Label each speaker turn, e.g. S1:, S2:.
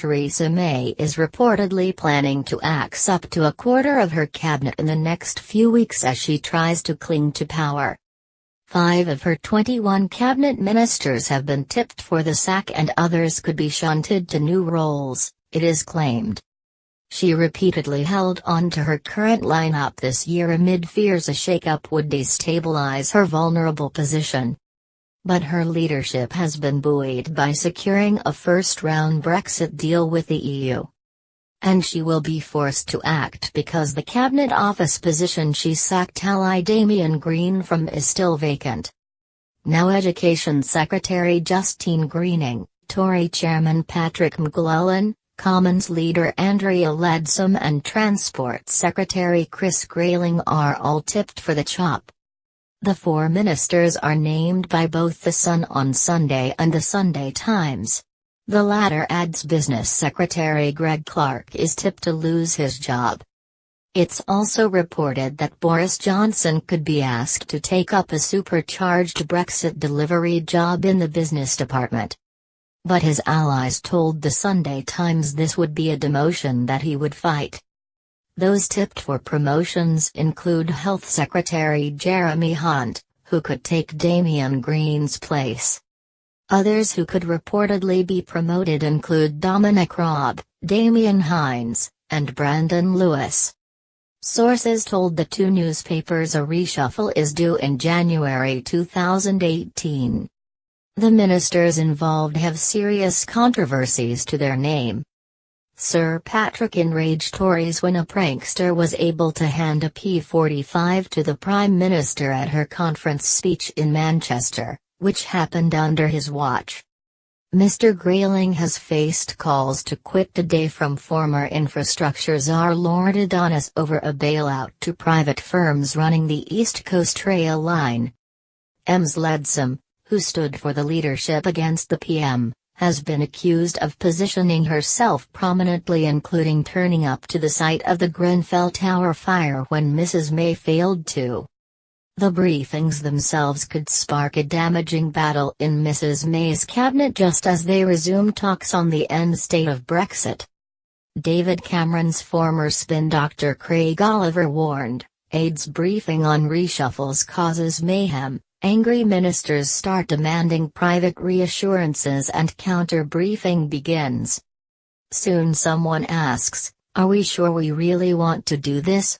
S1: Theresa May is reportedly planning to axe up to a quarter of her cabinet in the next few weeks as she tries to cling to power. 5 of her 21 cabinet ministers have been tipped for the sack and others could be shunted to new roles, it is claimed. She repeatedly held on to her current lineup this year amid fears a shake-up would destabilise her vulnerable position. But her leadership has been buoyed by securing a first-round Brexit deal with the EU. And she will be forced to act because the Cabinet Office position she sacked ally Damian Green from is still vacant. Now Education Secretary Justine Greening, Tory Chairman Patrick McGlellan, Commons leader Andrea Leadsom and Transport Secretary Chris Grayling are all tipped for the chop. The 4 ministers are named by both The Sun on Sunday and the Sunday Times. The latter adds Business Secretary Greg Clark is tipped to lose his job. It's also reported that Boris Johnson could be asked to take up a supercharged Brexit delivery job in the business department. But his allies told the Sunday Times this would be a demotion that he would fight. Those tipped for promotions include Health Secretary Jeremy Hunt, who could take Damian Green's place. Others who could reportedly be promoted include Dominic Raab, Damian Hinds, and Brandon Lewis. Sources told the 2 newspapers a reshuffle is due in January 2018. The ministers involved have serious controversies to their name. Sir Patrick enraged Tories when a prankster was able to hand a P45 to the Prime Minister at her conference speech in Manchester, which happened under his watch. Mr. Grayling has faced calls to quit today from former infrastructure czar Lord Adonis over a bailout to private firms running the East Coast Rail line. Ms. Leadsom, who stood for the leadership against the PM, has been accused of positioning herself prominently, including turning up to the site of the Grenfell Tower fire when Mrs. May failed to. The briefings themselves could spark a damaging battle in Mrs. May's cabinet just as they resume talks on the end state of Brexit. David Cameron's former spin doctor Craig Oliver warned, aides briefing on reshuffles causes mayhem. Angry ministers start demanding private reassurances and counter-briefing begins. Soon someone asks, "Are we sure we really want to do this?"